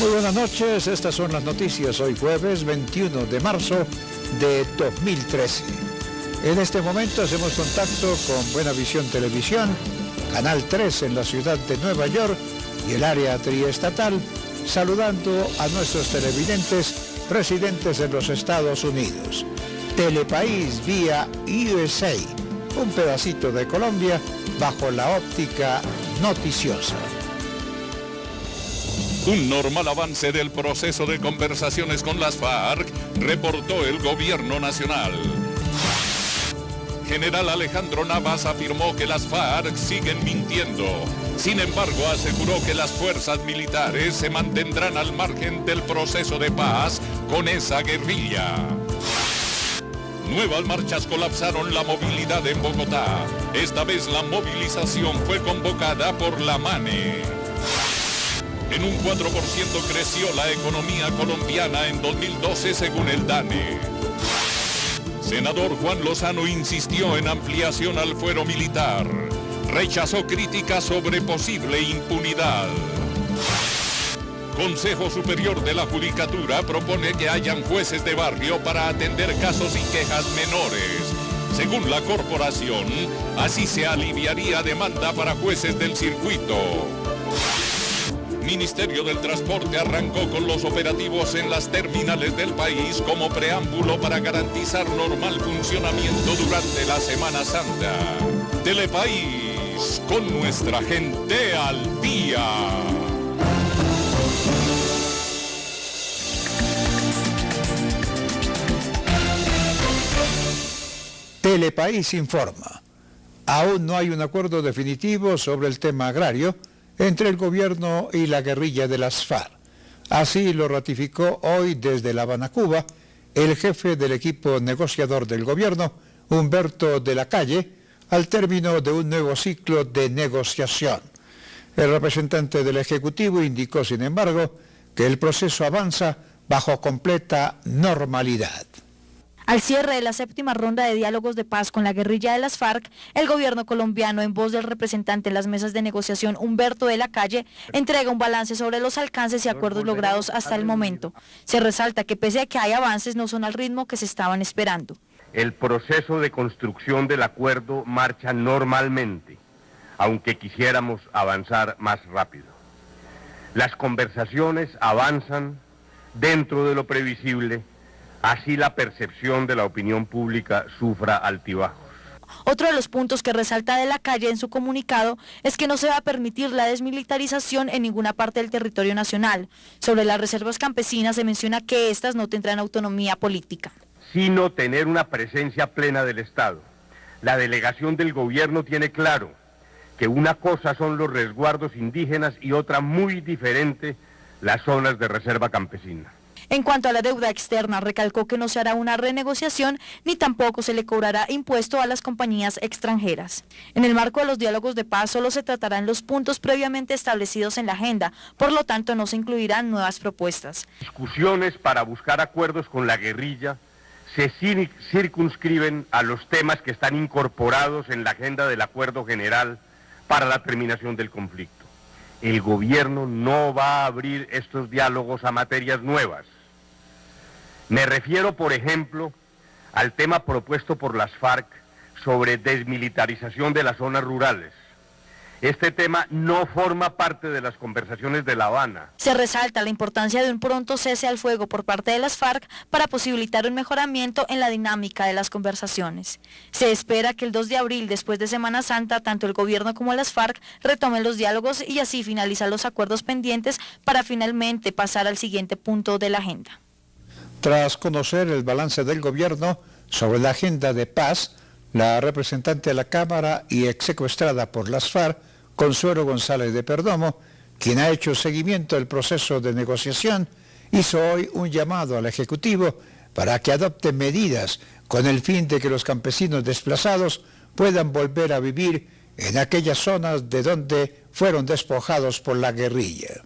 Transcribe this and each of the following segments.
Muy buenas noches, estas son las noticias hoy jueves 21 de marzo de 2013. En este momento hacemos contacto con Buena Visión Televisión, Canal 3 en la ciudad de Nueva York y el área triestatal, saludando a nuestros televidentes residentes en los Estados Unidos. Telepaís vía USA, un pedacito de Colombia bajo la óptica noticiosa. Un normal avance del proceso de conversaciones con las FARC, reportó el gobierno nacional. General Alejandro Navas afirmó que las FARC siguen mintiendo. Sin embargo, aseguró que las fuerzas militares se mantendrán al margen del proceso de paz con esa guerrilla. Nuevas marchas colapsaron la movilidad en Bogotá. Esta vez la movilización fue convocada por la MANE. En un 4% creció la economía colombiana en 2012 según el DANE. Senador Juan Lozano insistió en ampliación al fuero militar. Rechazó críticas sobre posible impunidad. Consejo Superior de la Judicatura propone que hayan jueces de barrio para atender casos y quejas menores. Según la corporación, así se aliviaría demanda para jueces del circuito. Ministerio del Transporte arrancó con los operativos en las terminales del país como preámbulo para garantizar normal funcionamiento durante la Semana Santa. Telepaís, con nuestra gente al día. Telepaís informa. Aún no hay un acuerdo definitivo sobre el tema agrario entre el gobierno y la guerrilla de las FARC. Así lo ratificó hoy desde La Habana, Cuba, el jefe del equipo negociador del gobierno, Humberto de la Calle, al término de un nuevo ciclo de negociación. El representante del Ejecutivo indicó, sin embargo, que el proceso avanza bajo completa normalidad. Al cierre de la séptima ronda de diálogos de paz con la guerrilla de las FARC, el gobierno colombiano, en voz del representante en las mesas de negociación, Humberto de la Calle, entrega un balance sobre los alcances y acuerdos logrados hasta el momento. Se resalta que pese a que hay avances, no son al ritmo que se estaban esperando. El proceso de construcción del acuerdo marcha normalmente, aunque quisiéramos avanzar más rápido. Las conversaciones avanzan dentro de lo previsible. Así la percepción de la opinión pública sufra altibajos. Otro de los puntos que resalta de la Calle en su comunicado es que no se va a permitir la desmilitarización en ninguna parte del territorio nacional. Sobre las reservas campesinas se menciona que estas no tendrán autonomía política. Sino tener una presencia plena del Estado. La delegación del gobierno tiene claro que una cosa son los resguardos indígenas y otra muy diferente, las zonas de reserva campesina. En cuanto a la deuda externa, recalcó que no se hará una renegociación ni tampoco se le cobrará impuesto a las compañías extranjeras. En el marco de los diálogos de paz solo se tratarán los puntos previamente establecidos en la agenda, por lo tanto no se incluirán nuevas propuestas. Discusiones para buscar acuerdos con la guerrilla se circunscriben a los temas que están incorporados en la agenda del acuerdo general para la terminación del conflicto. El gobierno no va a abrir estos diálogos a materias nuevas. Me refiero, por ejemplo, al tema propuesto por las FARC sobre desmilitarización de las zonas rurales. Este tema no forma parte de las conversaciones de La Habana. Se resalta la importancia de un pronto cese al fuego por parte de las FARC para posibilitar un mejoramiento en la dinámica de las conversaciones. Se espera que el 2 de abril, después de Semana Santa, tanto el gobierno como las FARC retomen los diálogos y así finalizar los acuerdos pendientes para finalmente pasar al siguiente punto de la agenda. Tras conocer el balance del gobierno sobre la agenda de paz, la representante de la Cámara y exsecuestrada por las FARC, Consuelo González de Perdomo, quien ha hecho seguimiento del proceso de negociación, hizo hoy un llamado al Ejecutivo para que adopte medidas con el fin de que los campesinos desplazados puedan volver a vivir en aquellas zonas de donde fueron despojados por la guerrilla.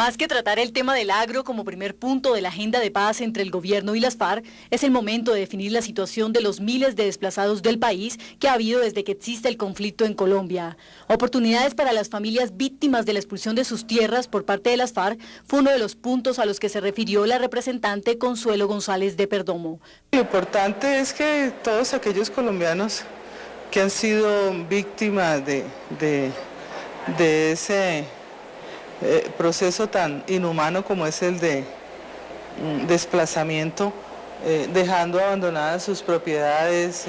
Más que tratar el tema del agro como primer punto de la agenda de paz entre el gobierno y las FARC, es el momento de definir la situación de los miles de desplazados del país que ha habido desde que existe el conflicto en Colombia. Oportunidades para las familias víctimas de la expulsión de sus tierras por parte de las FARC fue uno de los puntos a los que se refirió la representante Consuelo González de Perdomo. Lo importante es que todos aquellos colombianos que han sido víctimas de ese proceso tan inhumano como es el de desplazamiento, dejando abandonadas sus propiedades,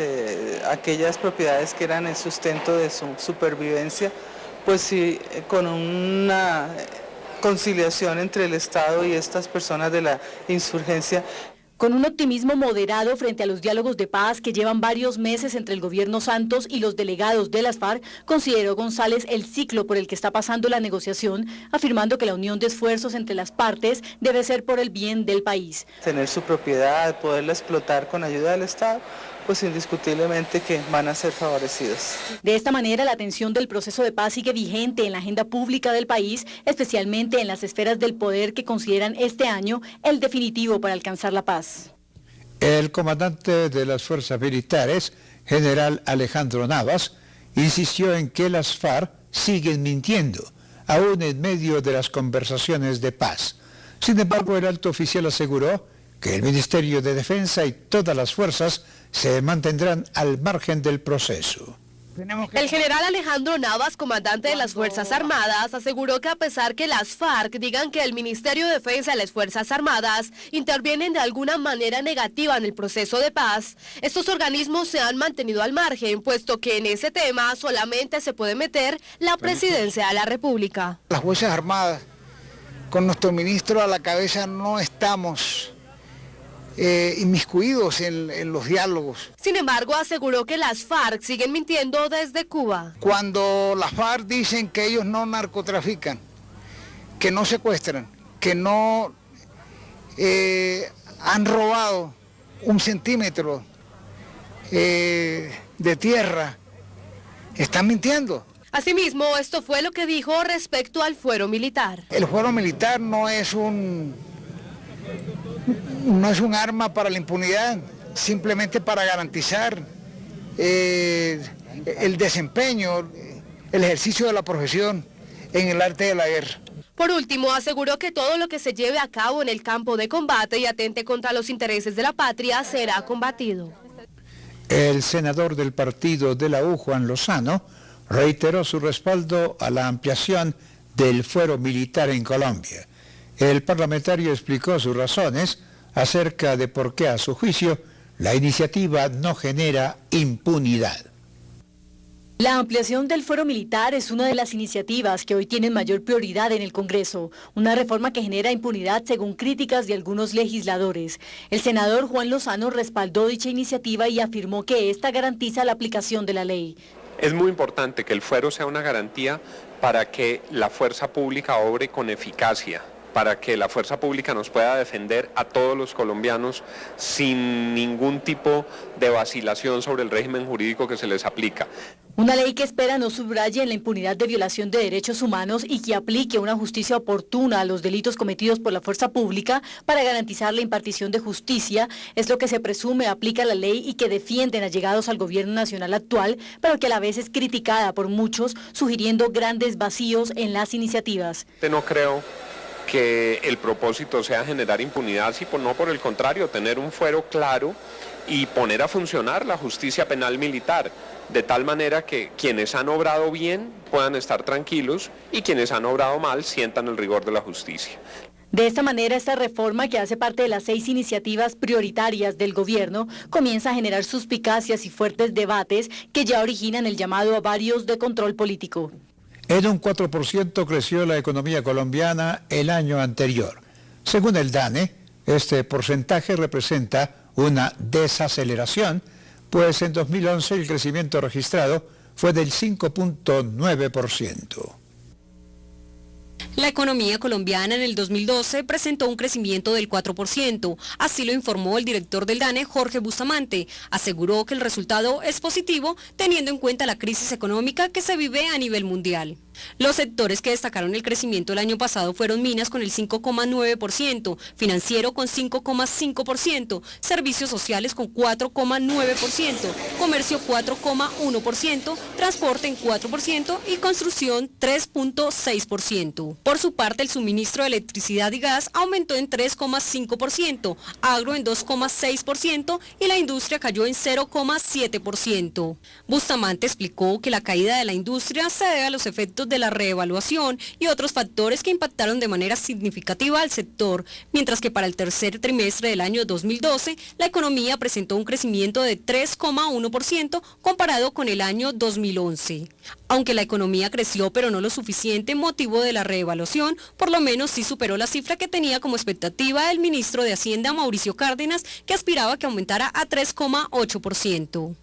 aquellas propiedades que eran el sustento de su supervivencia, pues sí, con una conciliación entre el Estado y estas personas de la insurgencia. Con un optimismo moderado frente a los diálogos de paz que llevan varios meses entre el gobierno Santos y los delegados de las FARC, consideró González el ciclo por el que está pasando la negociación, afirmando que la unión de esfuerzos entre las partes debe ser por el bien del país. Tener su propiedad, poderla explotar con ayuda del Estado, pues indiscutiblemente que van a ser favorecidos. De esta manera, la atención del proceso de paz sigue vigente en la agenda pública del país, especialmente en las esferas del poder que consideran este año el definitivo para alcanzar la paz. El comandante de las fuerzas militares, general Alejandro Navas, insistió en que las FARC siguen mintiendo, aún en medio de las conversaciones de paz. Sin embargo, el alto oficial aseguró que el Ministerio de Defensa y todas las fuerzas se mantendrán al margen del proceso. El general Alejandro Navas, comandante de las Fuerzas Armadas, aseguró que a pesar que las FARC digan que el Ministerio de Defensa y las Fuerzas Armadas intervienen de alguna manera negativa en el proceso de paz, estos organismos se han mantenido al margen, puesto que en ese tema solamente se puede meter la Presidencia de la República. Las Fuerzas Armadas, con nuestro ministro a la cabeza, no estamos inmiscuidos en los diálogos. Sin embargo, aseguró que las FARC siguen mintiendo desde Cuba. Cuando las FARC dicen que ellos no narcotrafican, que no secuestran, que no han robado un centímetro de tierra, están mintiendo. Asimismo, esto fue lo que dijo respecto al fuero militar. El fuero militar no es un arma para la impunidad, simplemente para garantizar el desempeño, el ejercicio de la profesión en el arte de la guerra. Por último, aseguró que todo lo que se lleve a cabo en el campo de combate y atente contra los intereses de la patria será combatido. El senador del partido de la U, Juan Lozano, reiteró su respaldo a la ampliación del fuero militar en Colombia. El parlamentario explicó sus razones acerca de por qué, a su juicio, la iniciativa no genera impunidad. La ampliación del fuero militar es una de las iniciativas que hoy tienen mayor prioridad en el Congreso, una reforma que genera impunidad según críticas de algunos legisladores. El senador Juan Lozano respaldó dicha iniciativa y afirmó que esta garantiza la aplicación de la ley. Es muy importante que el fuero sea una garantía para que la fuerza pública obre con eficacia, para que la fuerza pública nos pueda defender a todos los colombianos sin ningún tipo de vacilación sobre el régimen jurídico que se les aplica. Una ley que espera no subraye en la impunidad de violación de derechos humanos y que aplique una justicia oportuna a los delitos cometidos por la fuerza pública para garantizar la impartición de justicia, es lo que se presume aplica la ley y que defienden allegados al gobierno nacional actual, pero que a la vez es criticada por muchos, sugiriendo grandes vacíos en las iniciativas. No creo que el propósito sea generar impunidad, sino por el contrario, tener un fuero claro y poner a funcionar la justicia penal militar, de tal manera que quienes han obrado bien puedan estar tranquilos y quienes han obrado mal sientan el rigor de la justicia. De esta manera, esta reforma, que hace parte de las 6 iniciativas prioritarias del gobierno, comienza a generar suspicacias y fuertes debates que ya originan el llamado a varios de control político. En un 4% creció la economía colombiana el año anterior. Según el DANE, este porcentaje representa una desaceleración, pues en 2011 el crecimiento registrado fue del 5.9%. La economía colombiana en el 2012 presentó un crecimiento del 4%, así lo informó el director del DANE, Jorge Bustamante. Aseguró que el resultado es positivo teniendo en cuenta la crisis económica que se vive a nivel mundial. Los sectores que destacaron el crecimiento el año pasado fueron minas con el 5,9%, financiero con 5,5%, servicios sociales con 4,9%, comercio 4,1%, transporte en 4% y construcción 3,6%. Por su parte, el suministro de electricidad y gas aumentó en 3,5%, agro en 2,6% y la industria cayó en 0,7%. Bustamante explicó que la caída de la industria se debe a los efectos de la reevaluación y otros factores que impactaron de manera significativa al sector, mientras que para el tercer trimestre del año 2012 la economía presentó un crecimiento de 3,1% comparado con el año 2011. Aunque la economía creció pero no lo suficiente motivo de la reevaluación, por lo menos sí superó la cifra que tenía como expectativa el ministro de Hacienda Mauricio Cárdenas, que aspiraba a que aumentara a 3,8%.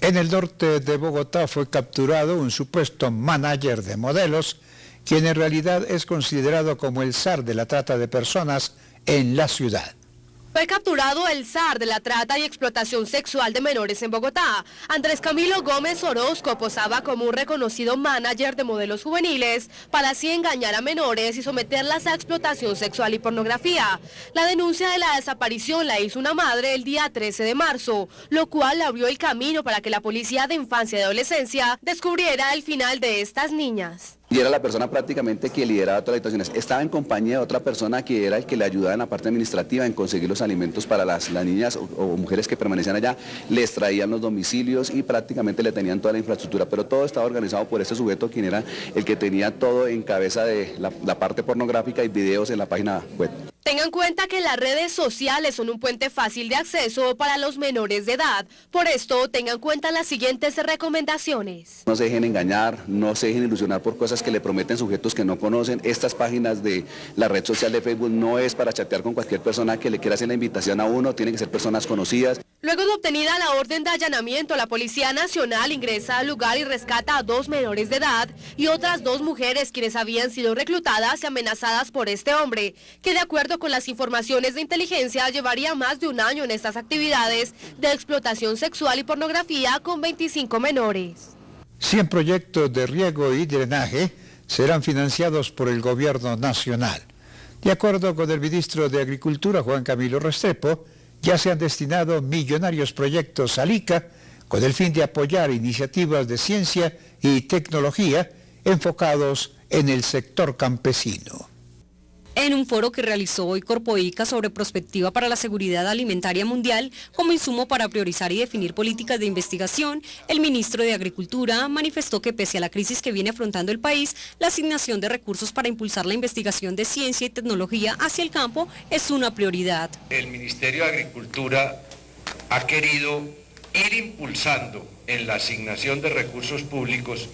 En el norte de Bogotá fue capturado un supuesto manager de modelos, quien en realidad es considerado como el zar de la trata de personas en la ciudad. Fue capturado el zar de la trata y explotación sexual de menores en Bogotá. Andrés Camilo Gómez Orozco posaba como un reconocido manager de modelos juveniles para así engañar a menores y someterlas a explotación sexual y pornografía. La denuncia de la desaparición la hizo una madre el día 13 de marzo, lo cual abrió el camino para que la Policía de Infancia y Adolescencia descubriera el final de estas niñas. Y era la persona prácticamente que lideraba todas las situaciones. Estaba en compañía de otra persona que era el que le ayudaba en la parte administrativa en conseguir los alimentos para las niñas o mujeres que permanecían allá, les traían los domicilios y prácticamente le tenían toda la infraestructura, pero todo estaba organizado por este sujeto, quien era el que tenía todo en cabeza de la parte pornográfica y videos en la página web. Tengan en cuenta que las redes sociales son un puente fácil de acceso para los menores de edad. Por esto, tengan en cuenta las siguientes recomendaciones. No se dejen engañar, no se dejen ilusionar por cosas que le prometen sujetos que no conocen. Estas páginas de la red social de Facebook no es para chatear con cualquier persona que le quiera hacer la invitación a uno, tienen que ser personas conocidas. Luego de obtenida la orden de allanamiento, la Policía Nacional ingresa al lugar y rescata a 2 menores de edad y otras 2 mujeres quienes habían sido reclutadas y amenazadas por este hombre, que de acuerdo con las informaciones de inteligencia llevaría más de un año en estas actividades de explotación sexual y pornografía con 25 menores. 100 proyectos de riego y drenaje serán financiados por el gobierno nacional. De acuerdo con el ministro de Agricultura, Juan Camilo Restrepo, ya se han destinado millonarios proyectos al ICA con el fin de apoyar iniciativas de ciencia y tecnología enfocados en el sector campesino. En un foro que realizó hoy Corpoica sobre prospectiva para la seguridad alimentaria mundial como insumo para priorizar y definir políticas de investigación, el ministro de Agricultura manifestó que pese a la crisis que viene afrontando el país, la asignación de recursos para impulsar la investigación de ciencia y tecnología hacia el campo es una prioridad. El Ministerio de Agricultura ha querido ir impulsando en la asignación de recursos públicos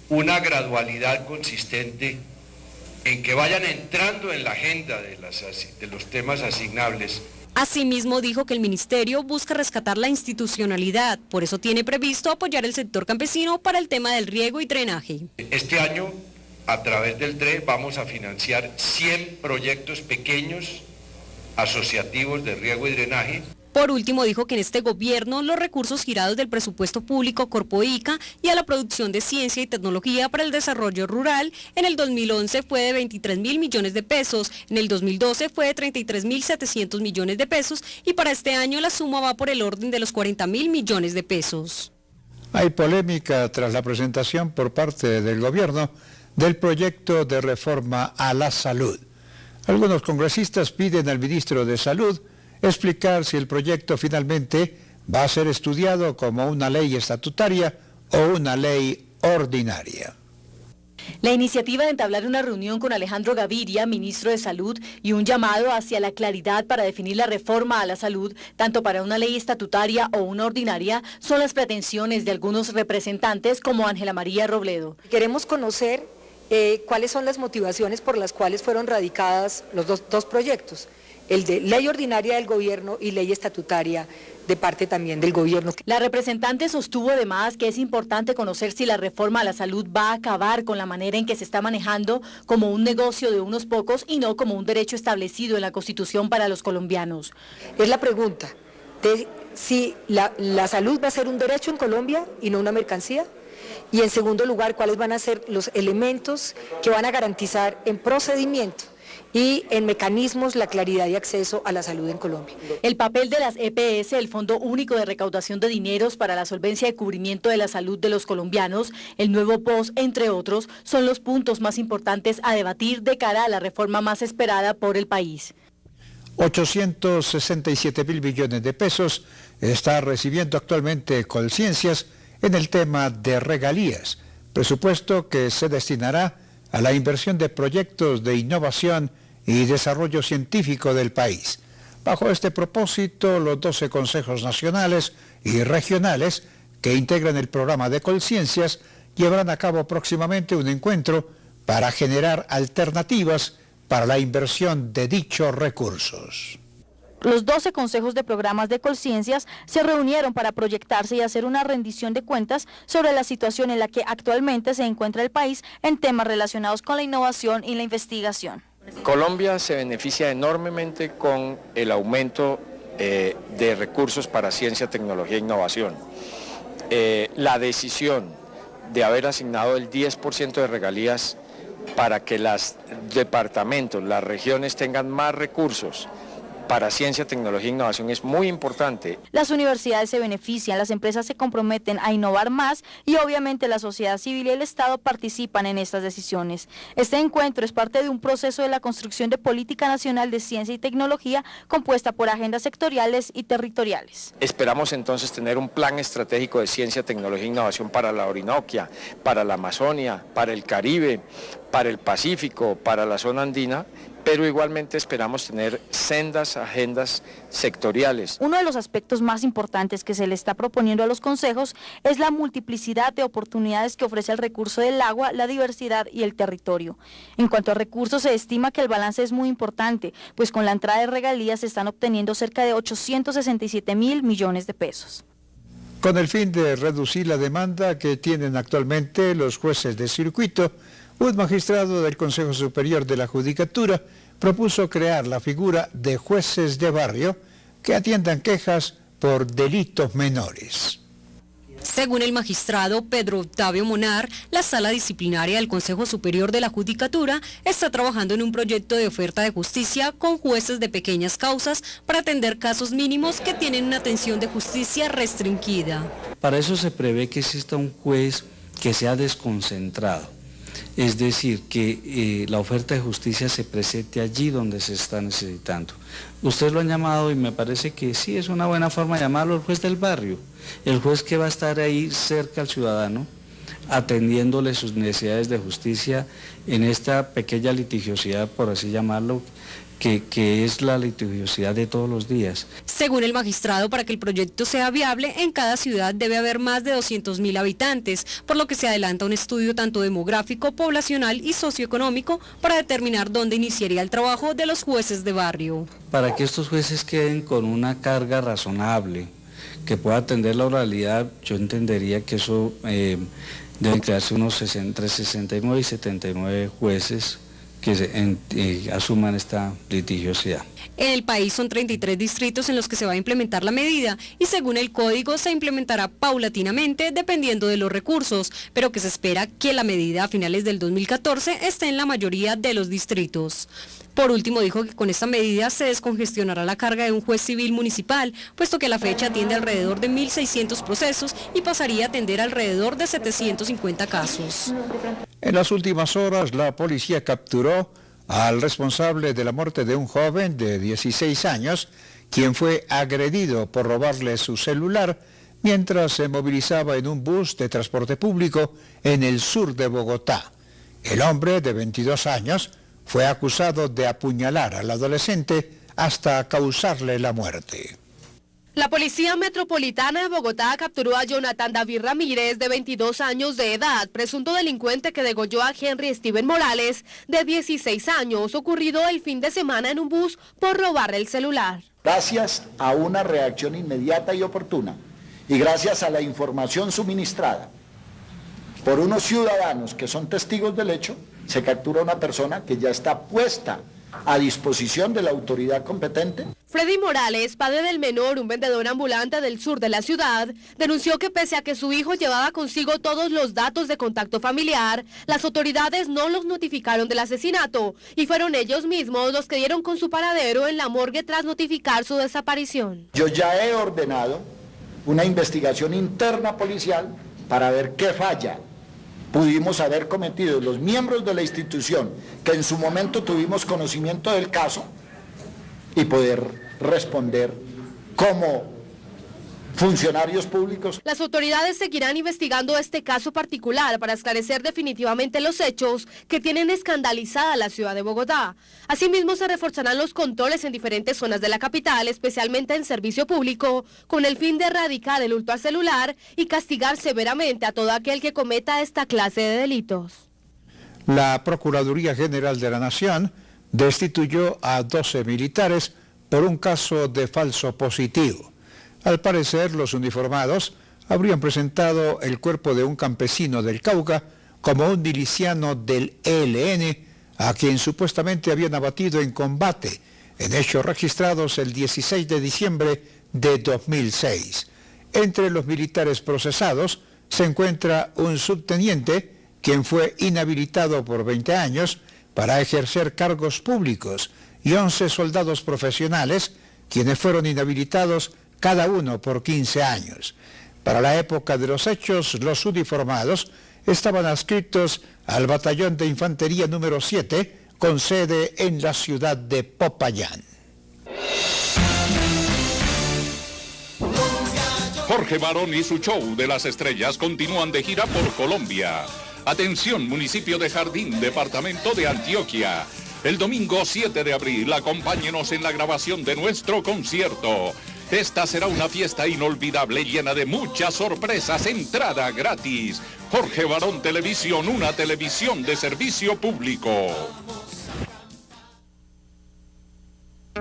una gradualidad consistente en que vayan entrando en la agenda de los temas asignables. Asimismo, dijo que el ministerio busca rescatar la institucionalidad, por eso tiene previsto apoyar el sector campesino para el tema del riego y drenaje. Este año, a través del DRE, vamos a financiar 100 proyectos pequeños asociativos de riego y drenaje. Por último, dijo que en este gobierno los recursos girados del presupuesto público Corpoica y a la producción de ciencia y tecnología para el desarrollo rural en el 2011 fue de 23.000 millones de pesos, en el 2012 fue de 33.700 millones de pesos y para este año la suma va por el orden de los 40.000 millones de pesos. Hay polémica tras la presentación por parte del gobierno del proyecto de reforma a la salud. Algunos congresistas piden al ministro de Salud explicar si el proyecto finalmente va a ser estudiado como una ley estatutaria o una ley ordinaria. La iniciativa de entablar una reunión con Alejandro Gaviria, ministro de Salud, y un llamado hacia la claridad para definir la reforma a la salud, tanto para una ley estatutaria o una ordinaria, son las pretensiones de algunos representantes como Ángela María Robledo. Queremos conocer cuáles son las motivaciones por las cuales fueron radicadas los dos proyectos. El de ley ordinaria del gobierno y ley estatutaria de parte también del gobierno. La representante sostuvo además que es importante conocer si la reforma a la salud va a acabar con la manera en que se está manejando como un negocio de unos pocos y no como un derecho establecido en la Constitución para los colombianos. Es la pregunta de si la salud va a ser un derecho en Colombia y no una mercancía. Y en segundo lugar, cuáles van a ser los elementos que van a garantizar en procedimiento y en mecanismos la claridad y acceso a la salud en Colombia. El papel de las EPS, el Fondo Único de Recaudación de Dineros para la Solvencia y Cubrimiento de la Salud de los Colombianos, el nuevo POS, entre otros, son los puntos más importantes a debatir de cara a la reforma más esperada por el país. 867.000 billones de pesos está recibiendo actualmente Colciencias en el tema de regalías, presupuesto que se destinará a la inversión de proyectos de innovación y desarrollo científico del país. Bajo este propósito, los 12 consejos nacionales y regionales que integran el programa de Colciencias llevarán a cabo próximamente un encuentro para generar alternativas para la inversión de dichos recursos. Los 12 consejos de programas de Colciencias se reunieron para proyectarse y hacer una rendición de cuentas sobre la situación en la que actualmente se encuentra el país en temas relacionados con la innovación y la investigación. Colombia se beneficia enormemente con el aumento de recursos para ciencia, tecnología e innovación. La decisión de haber asignado el 10% de regalías para que los departamentos, las regiones tengan más recursos para ciencia, tecnología e innovación es muy importante. Las universidades se benefician, las empresas se comprometen a innovar más y obviamente la sociedad civil y el Estado participan en estas decisiones. Este encuentro es parte de un proceso de la construcción de política nacional de ciencia y tecnología compuesta por agendas sectoriales y territoriales. Esperamos entonces tener un plan estratégico de ciencia, tecnología e innovación para la Orinoquia, para la Amazonia, para el Caribe, para el Pacífico, para la zona andina, pero igualmente esperamos tener sendas agendas sectoriales. Uno de los aspectos más importantes que se le está proponiendo a los consejos es la multiplicidad de oportunidades que ofrece el recurso del agua, la diversidad y el territorio. En cuanto a recursos, se estima que el balance es muy importante, pues con la entrada de regalías se están obteniendo cerca de 867.000 millones de pesos. Con el fin de reducir la demanda que tienen actualmente los jueces de circuito, un magistrado del Consejo Superior de la Judicatura propuso crear la figura de jueces de barrio que atiendan quejas por delitos menores. Según el magistrado Pedro Octavio Monar, la Sala Disciplinaria del Consejo Superior de la Judicatura está trabajando en un proyecto de oferta de justicia con jueces de pequeñas causas para atender casos mínimos que tienen una atención de justicia restringida. Para eso se prevé que exista un juez que sea desconcentrado. Es decir, que la oferta de justicia se presente allí donde se está necesitando. Ustedes lo han llamado y me parece que sí, es una buena forma de llamarlo el juez del barrio, el juez que va a estar ahí cerca al ciudadano, atendiéndole sus necesidades de justicia en esta pequeña litigiosidad, por así llamarlo, que es la litigiosidad de todos los días. Según el magistrado, para que el proyecto sea viable, en cada ciudad debe haber más de 200.000 habitantes, por lo que se adelanta un estudio tanto demográfico, poblacional y socioeconómico para determinar dónde iniciaría el trabajo de los jueces de barrio. Para que estos jueces queden con una carga razonable, que pueda atender la oralidad, yo entendería que eso deben crearse entre 69 y 79 jueces que asuman esta litigiosidad. En el país son 33 distritos en los que se va a implementar la medida y según el código se implementará paulatinamente dependiendo de los recursos, pero que se espera que la medida a finales del 2014 esté en la mayoría de los distritos. Por último, dijo que con esta medida se descongestionará la carga de un juez civil municipal, puesto que a la fecha atiende alrededor de 1.600 procesos y pasaría a atender alrededor de 750 casos. En las últimas horas, la policía capturó al responsable de la muerte de un joven de 16 años, quien fue agredido por robarle su celular mientras se movilizaba en un bus de transporte público en el sur de Bogotá. El hombre de 22 años fue acusado de apuñalar al adolescente hasta causarle la muerte. La Policía Metropolitana de Bogotá capturó a Jonathan David Ramírez, de 22 años de edad, presunto delincuente que degolló a Henry Steven Morales, de 16 años, ocurrido el fin de semana en un bus por robarle el celular. Gracias a una reacción inmediata y oportuna, y gracias a la información suministrada por unos ciudadanos que son testigos del hecho, se captura una persona que ya está puesta a disposición de la autoridad competente. Freddy Morales, padre del menor, un vendedor ambulante del sur de la ciudad, denunció que pese a que su hijo llevaba consigo todos los datos de contacto familiar, las autoridades no los notificaron del asesinato y fueron ellos mismos los que dieron con su paradero en la morgue tras notificar su desaparición. Yo ya he ordenado una investigación interna policial para ver qué falla pudimos haber cometido los miembros de la institución que en su momento tuvimos conocimiento del caso y poder responder como funcionarios públicos. Las autoridades seguirán investigando este caso particular para esclarecer definitivamente los hechos que tienen escandalizada la ciudad de Bogotá. Asimismo, se reforzarán los controles en diferentes zonas de la capital, especialmente en servicio público, con el fin de erradicar el hurto al celular y castigar severamente a todo aquel que cometa esta clase de delitos. La Procuraduría General de la Nación destituyó a 12 militares por un caso de falso positivo. Al parecer, los uniformados habrían presentado el cuerpo de un campesino del Cauca como un miliciano del ELN, a quien supuestamente habían abatido en combate, en hechos registrados el 16 de diciembre de 2006. Entre los militares procesados se encuentra un subteniente, quien fue inhabilitado por 20 años para ejercer cargos públicos, y 11 soldados profesionales, quienes fueron inhabilitados cada uno por 15 años. Para la época de los hechos, los uniformados estaban adscritos al Batallón de Infantería número 7, con sede en la ciudad de Popayán. Jorge Barón y su show de las estrellas continúan de gira por Colombia. Atención, municipio de Jardín, departamento de Antioquia. El domingo 7 de abril, acompáñenos en la grabación de nuestro concierto. Esta será una fiesta inolvidable llena de muchas sorpresas, entrada gratis. Jorge Barón Televisión, una televisión de servicio público.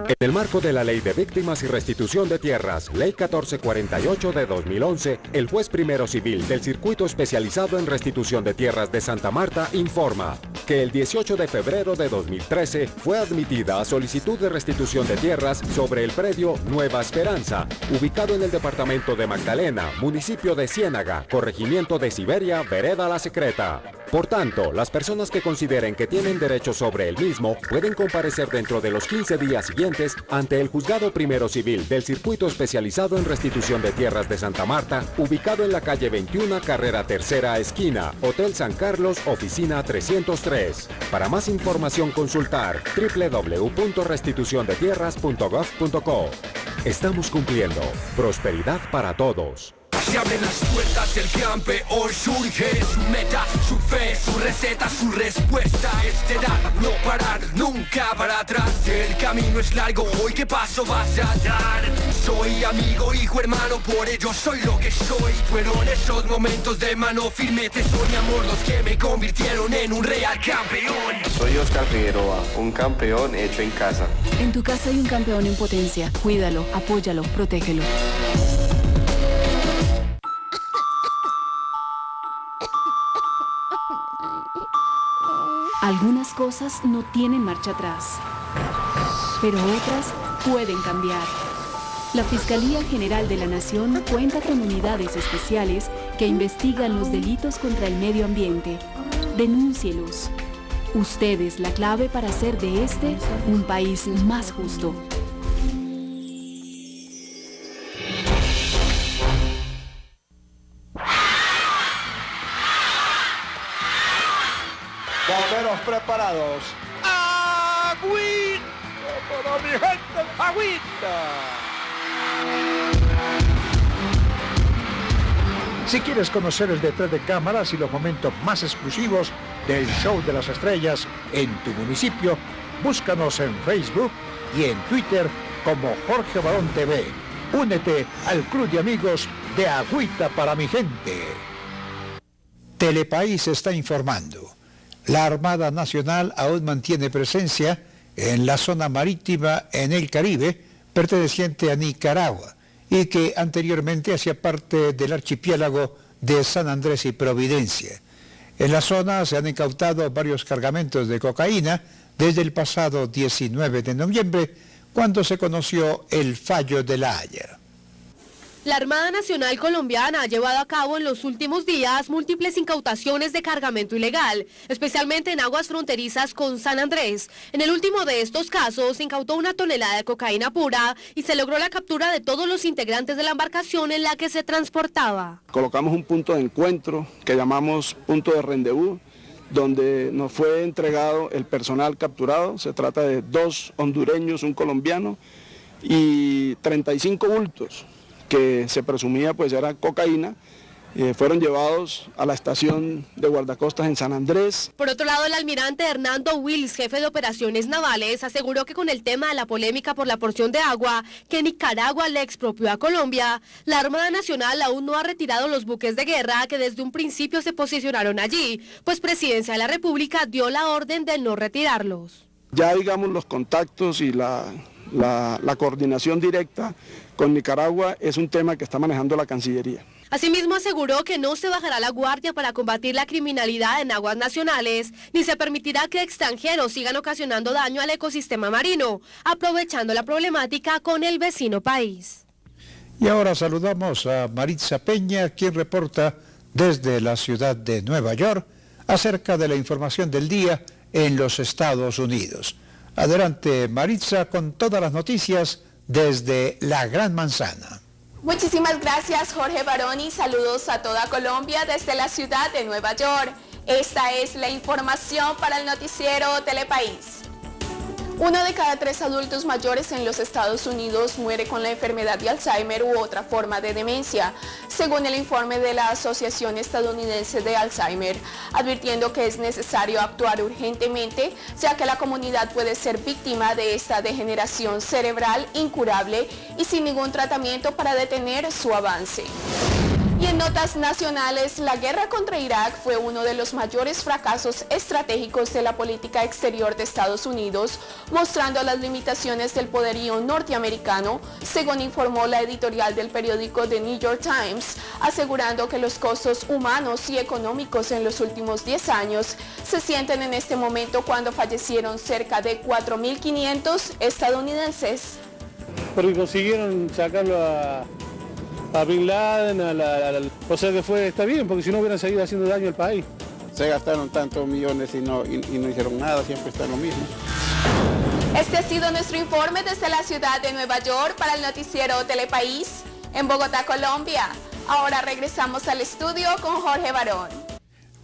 En el marco de la Ley de Víctimas y Restitución de Tierras, Ley 1448 de 2011, el juez primero civil del Circuito Especializado en Restitución de Tierras de Santa Marta informa que el 18 de febrero de 2013 fue admitida a solicitud de restitución de tierras sobre el predio Nueva Esperanza, ubicado en el departamento de Magdalena, municipio de Ciénaga, corregimiento de Siberia, vereda La Secreta. Por tanto, las personas que consideren que tienen derecho sobre el mismo pueden comparecer dentro de los 15 días siguientes ante el Juzgado Primero Civil del Circuito Especializado en Restitución de Tierras de Santa Marta, ubicado en la calle 21, carrera tercera esquina, Hotel San Carlos, oficina 303. Para más información consultar www.restituciondetierras.gov.co. Estamos cumpliendo. Prosperidad para todos. Se abren las puertas, el campeón surge, su meta, su fe, su receta, su respuesta es dar, no parar, nunca para atrás. El camino es largo, hoy qué paso vas a dar. Soy amigo, hijo, hermano, por ello soy lo que soy. Fueron esos momentos de mano firme, tesoro y amor los que me convirtieron en un real campeón. Soy Oscar Figueroa, un campeón hecho en casa. En tu casa hay un campeón en potencia. Cuídalo, apóyalo, protégelo. Algunas cosas no tienen marcha atrás, pero otras pueden cambiar. La Fiscalía General de la Nación cuenta con unidades especiales que investigan los delitos contra el medio ambiente. Denúncielos. Usted es la clave para hacer de este un país más justo. Bomberos preparados. ¡Agüita! ¡Para mi gente! ¡Agüita! Si quieres conocer el detrás de cámaras y los momentos más exclusivos del Show de las Estrellas en tu municipio, búscanos en Facebook y en Twitter como Jorge Barón TV. Únete al club de amigos de Agüita para mi gente. Telepaís está informando. La Armada Nacional aún mantiene presencia en la zona marítima en el Caribe, perteneciente a Nicaragua, y que anteriormente hacía parte del archipiélago de San Andrés y Providencia. En la zona se han incautado varios cargamentos de cocaína desde el pasado 19 de noviembre, cuando se conoció el fallo de La Haya. La Armada Nacional Colombiana ha llevado a cabo en los últimos días múltiples incautaciones de cargamento ilegal, especialmente en aguas fronterizas con San Andrés. En el último de estos casos se incautó 1 tonelada de cocaína pura y se logró la captura de todos los integrantes de la embarcación en la que se transportaba. Colocamos un punto de encuentro que llamamos punto de rendezvous, donde nos fue entregado el personal capturado. Se trata de 2 hondureños, 1 colombiano y 35 bultos que se presumía pues era cocaína, fueron llevados a la estación de guardacostas en San Andrés. Por otro lado, el almirante Hernando Wills, jefe de operaciones navales, aseguró que con el tema de la polémica por la porción de agua que Nicaragua le expropió a Colombia, la Armada Nacional aún no ha retirado los buques de guerra que desde un principio se posicionaron allí, pues Presidencia de la República dio la orden de no retirarlos. Ya digamos los contactos y la coordinación directa con Nicaragua es un tema que está manejando la Cancillería. Asimismo aseguró que no se bajará la guardia para combatir la criminalidad en aguas nacionales, ni se permitirá que extranjeros sigan ocasionando daño al ecosistema marino, aprovechando la problemática con el vecino país. Y ahora saludamos a Maritza Peña, quien reporta desde la ciudad de Nueva York acerca de la información del día en los Estados Unidos. Adelante, Maritza, con todas las noticias desde la Gran Manzana. Muchísimas gracias, Jorge Baroni. Saludos a toda Colombia desde la ciudad de Nueva York. Esta es la información para el noticiero Telepaís. 1 de cada 3 adultos mayores en los Estados Unidos muere con la enfermedad de Alzheimer u otra forma de demencia, según el informe de la Asociación Estadounidense de Alzheimer, advirtiendo que es necesario actuar urgentemente, ya que la comunidad puede ser víctima de esta degeneración cerebral incurable y sin ningún tratamiento para detener su avance. Y en notas nacionales, la guerra contra Irak fue uno de los mayores fracasos estratégicos de la política exterior de Estados Unidos, mostrando las limitaciones del poderío norteamericano, según informó la editorial del periódico The New York Times, asegurando que los costos humanos y económicos en los últimos 10 años se sienten en este momento cuando fallecieron cerca de 4.500 estadounidenses. Porque consiguieron sacarlo a Bin Laden, o sea que está bien, porque si no hubieran seguido haciendo daño al país. Se gastaron tantos millones y no hicieron nada, siempre está lo mismo. Este ha sido nuestro informe desde la ciudad de Nueva York para el noticiero Telepaís en Bogotá, Colombia. Ahora regresamos al estudio con Jorge Barón.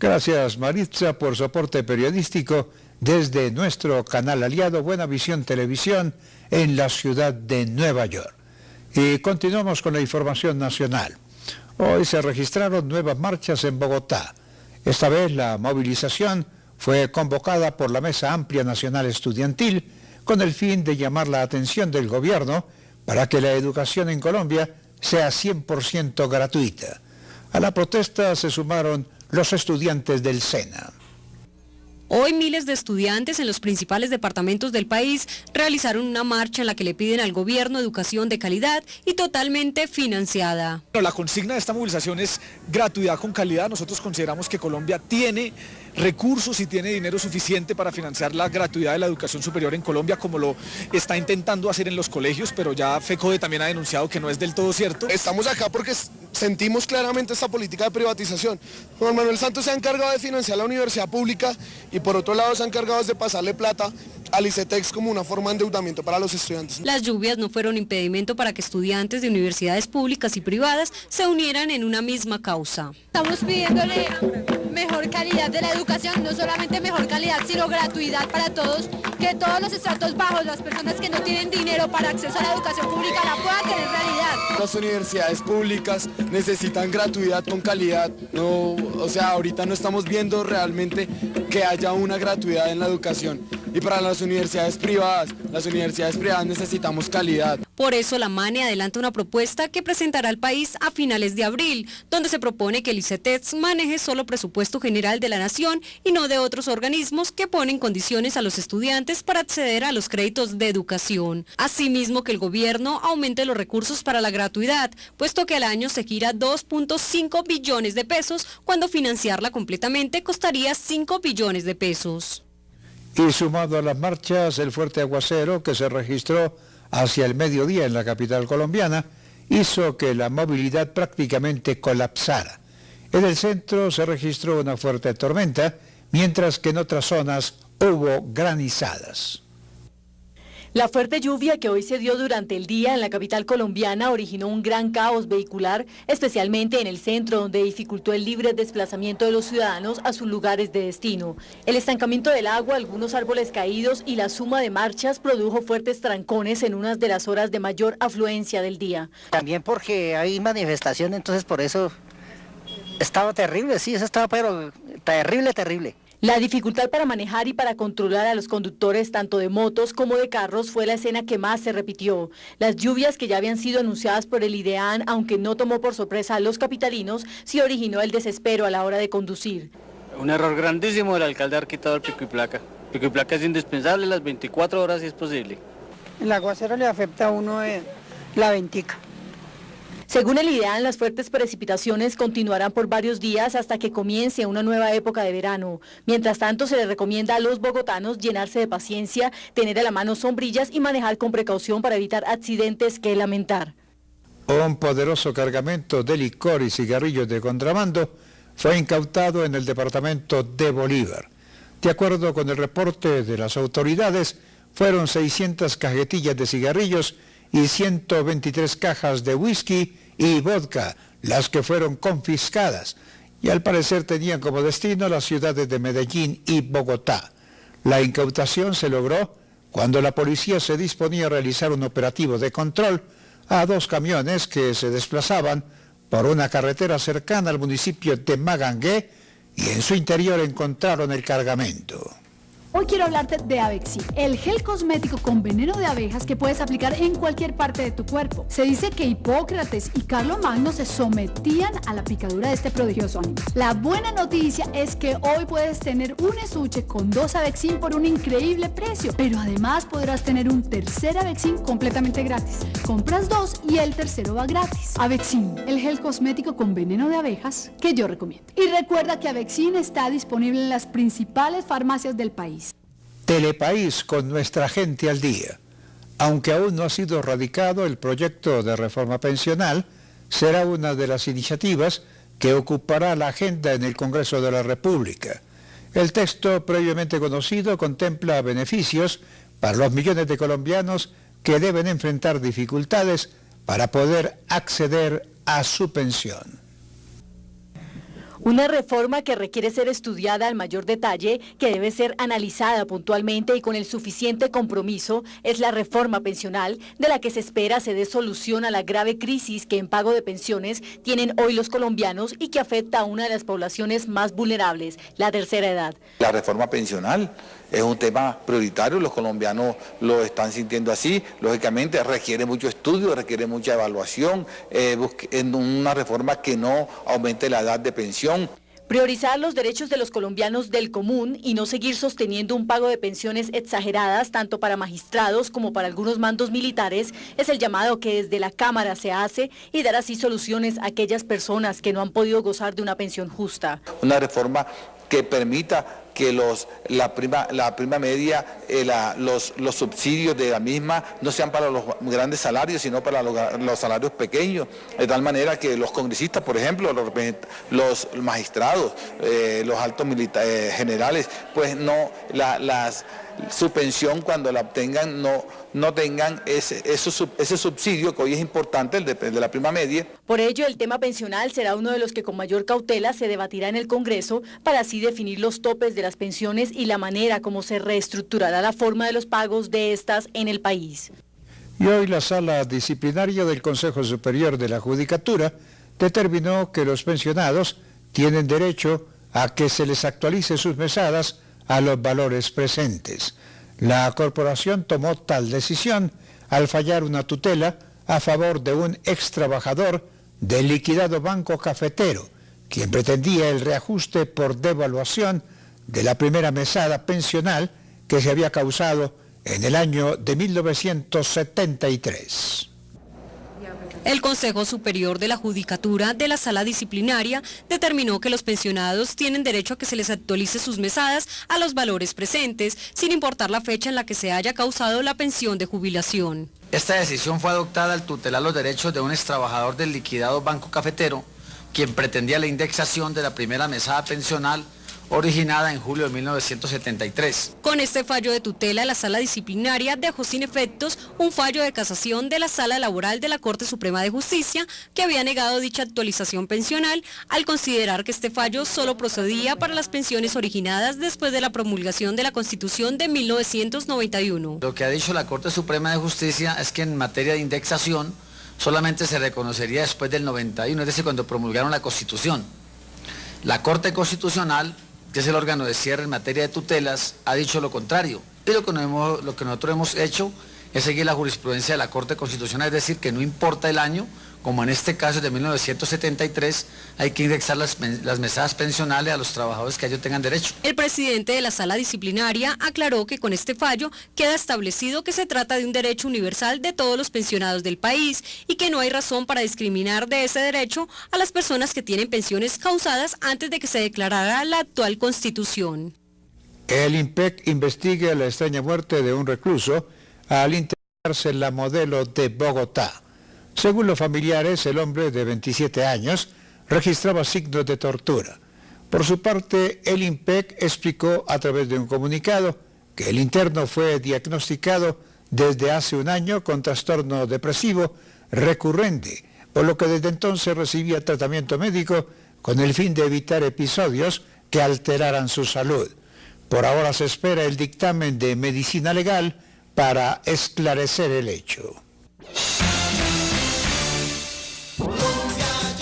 Gracias, Maritza, por soporte periodístico desde nuestro canal aliado Buena Visión Televisión en la ciudad de Nueva York. Y continuamos con la información nacional. Hoy se registraron nuevas marchas en Bogotá. Esta vez la movilización fue convocada por la Mesa Amplia Nacional Estudiantil con el fin de llamar la atención del gobierno para que la educación en Colombia sea 100% gratuita. A la protesta se sumaron los estudiantes del SENA. Hoy miles de estudiantes en los principales departamentos del país realizaron una marcha en la que le piden al gobierno educación de calidad y totalmente financiada. La consigna de esta movilización es gratuidad con calidad. Nosotros consideramos que Colombia tiene recursos y tiene dinero suficiente para financiar la gratuidad de la educación superior en Colombia, como lo está intentando hacer en los colegios, pero ya FECODE también ha denunciado que no es del todo cierto. Estamos acá porque sentimos claramente esta política de privatización. Juan Manuel Santos se ha encargado de financiar la universidad pública y por otro lado se ha encargado de pasarle plata al ICETEX como una forma de endeudamiento para los estudiantes. Las lluvias no fueron impedimento para que estudiantes de universidades públicas y privadas se unieran en una misma causa. Estamos pidiéndole mejor calidad de la educación, no solamente mejor calidad, sino gratuidad para todos, que todos los estratos bajos, las personas que no tienen dinero para acceso a la educación pública, la puedan tener realidad. Las universidades públicas necesitan gratuidad con calidad, o sea, ahorita no estamos viendo realmente que haya una gratuidad en la educación. Y para las universidades privadas necesitamos calidad. Por eso la MANE adelanta una propuesta que presentará al país a finales de abril, donde se propone que el ICETEX maneje solo presupuesto general de la nación y no de otros organismos que ponen condiciones a los estudiantes para acceder a los créditos de educación. Asimismo, que el gobierno aumente los recursos para la gratuidad, puesto que al año se gira 2.5 billones de pesos, cuando financiarla completamente costaría 5 billones de pesos. Y sumado a las marchas, el fuerte aguacero que se registró hacia el mediodía en la capital colombiana hizo que la movilidad prácticamente colapsara. En el centro se registró una fuerte tormenta, mientras que en otras zonas hubo granizadas. La fuerte lluvia que hoy se dio durante el día en la capital colombiana originó un gran caos vehicular, especialmente en el centro, donde dificultó el libre desplazamiento de los ciudadanos a sus lugares de destino. El estancamiento del agua, algunos árboles caídos y la suma de marchas produjo fuertes trancones en unas de las horas de mayor afluencia del día. También porque hay manifestación, entonces por eso estaba terrible, sí, eso estaba pero terrible. La dificultad para manejar y para controlar a los conductores tanto de motos como de carros fue la escena que más se repitió. Las lluvias que ya habían sido anunciadas por el IDEAN, aunque no tomó por sorpresa a los capitalinos, sí originó el desespero a la hora de conducir. Un error grandísimo del alcalde haber quitado el pico y placa. Pico y placa es indispensable las 24 horas si es posible. El aguacero le afecta a uno la ventica. Según el IDEAN, las fuertes precipitaciones continuarán por varios días hasta que comience una nueva época de verano. Mientras tanto, se les recomienda a los bogotanos llenarse de paciencia, tener a la mano sombrillas y manejar con precaución para evitar accidentes que lamentar. Un poderoso cargamento de licor y cigarrillos de contrabando fue incautado en el departamento de Bolívar. De acuerdo con el reporte de las autoridades, fueron 600 cajetillas de cigarrillos y 123 cajas de whisky y vodka, las que fueron confiscadas, y al parecer tenían como destino las ciudades de Medellín y Bogotá. La incautación se logró cuando la policía se disponía a realizar un operativo de control a 2 camiones que se desplazaban por una carretera cercana al municipio de Magangué y en su interior encontraron el cargamento. Hoy quiero hablarte de Avexin, el gel cosmético con veneno de abejas que puedes aplicar en cualquier parte de tu cuerpo. Se dice que Hipócrates y Carlomagno se sometían a la picadura de este prodigioso animal. La buena noticia es que hoy puedes tener un estuche con 2 Avexin por un increíble precio, pero además podrás tener un tercer Avexin completamente gratis. Compras 2 y el tercero va gratis. Avexin, el gel cosmético con veneno de abejas que yo recomiendo. Y recuerda que Avexin está disponible en las principales farmacias del país. Telepaís con nuestra gente al día. Aunque aún no ha sido radicado el proyecto de reforma pensional, será una de las iniciativas que ocupará la agenda en el Congreso de la República. El texto previamente conocido contempla beneficios para los millones de colombianos que deben enfrentar dificultades para poder acceder a su pensión. Una reforma que requiere ser estudiada al mayor detalle, que debe ser analizada puntualmente y con el suficiente compromiso, es la reforma pensional, de la que se espera se dé solución a la grave crisis que en pago de pensiones tienen hoy los colombianos y que afecta a una de las poblaciones más vulnerables, la tercera edad. La reforma pensional es un tema prioritario, los colombianos lo están sintiendo así, lógicamente requiere mucho estudio, requiere mucha evaluación, en una reforma que no aumente la edad de pensión. Priorizar los derechos de los colombianos del común y no seguir sosteniendo un pago de pensiones exageradas tanto para magistrados como para algunos mandos militares es el llamado que desde la Cámara se hace y dar así soluciones a aquellas personas que no han podido gozar de una pensión justa. Una reforma que permita que la prima media, los subsidios de la misma no sean para los grandes salarios, sino para los salarios pequeños, de tal manera que los congresistas, por ejemplo, los magistrados, los altos generales, pues no, su pensión cuando la obtengan no tengan ese subsidio que hoy es importante, el de la prima media. Por ello, el tema pensional será uno de los que con mayor cautela se debatirá en el Congreso para así definir los topes de las pensiones y la manera como se reestructurará la forma de los pagos de estas en el país. Y hoy la Sala Disciplinaria del Consejo Superior de la Judicatura determinó que los pensionados tienen derecho a que se les actualice sus mesadas a los valores presentes. La corporación tomó tal decisión al fallar una tutela a favor de un ex trabajador del liquidado Banco Cafetero, quien pretendía el reajuste por devaluación de la primera mesada pensional que se había causado en el año de 1973. El Consejo Superior de la Judicatura de la Sala Disciplinaria determinó que los pensionados tienen derecho a que se les actualice sus mesadas a los valores presentes, sin importar la fecha en la que se haya causado la pensión de jubilación. Esta decisión fue adoptada al tutelar los derechos de un extrabajador del liquidado Banco Cafetero, quien pretendía la indexación de la primera mesada pensional originada en julio de 1973. Con este fallo de tutela, la Sala Disciplinaria dejó sin efectos un fallo de casación de la Sala Laboral de la Corte Suprema de Justicia, que había negado dicha actualización pensional al considerar que este fallo solo procedía para las pensiones originadas después de la promulgación de la Constitución de 1991. Lo que ha dicho la Corte Suprema de Justicia es que en materia de indexación solamente se reconocería después del 91, es decir, cuando promulgaron la Constitución. La Corte Constitucional, que es el órgano de cierre en materia de tutelas, ha dicho lo contrario. Y lo que nosotros hemos hecho es seguir la jurisprudencia de la Corte Constitucional, es decir, que no importa el año, como en este caso de 1973, hay que indexar las mesadas pensionales a los trabajadores que a ello tengan derecho. El presidente de la Sala Disciplinaria aclaró que con este fallo queda establecido que se trata de un derecho universal de todos los pensionados del país y que no hay razón para discriminar de ese derecho a las personas que tienen pensiones causadas antes de que se declarara la actual Constitución. El INPEC investiga la extraña muerte de un recluso al internarse en la Modelo de Bogotá. Según los familiares, el hombre de 27 años registraba signos de tortura. Por su parte, el INPEC explicó a través de un comunicado que el interno fue diagnosticado desde hace un año con trastorno depresivo recurrente, por lo que desde entonces recibía tratamiento médico con el fin de evitar episodios que alteraran su salud. Por ahora se espera el dictamen de medicina legal para esclarecer el hecho.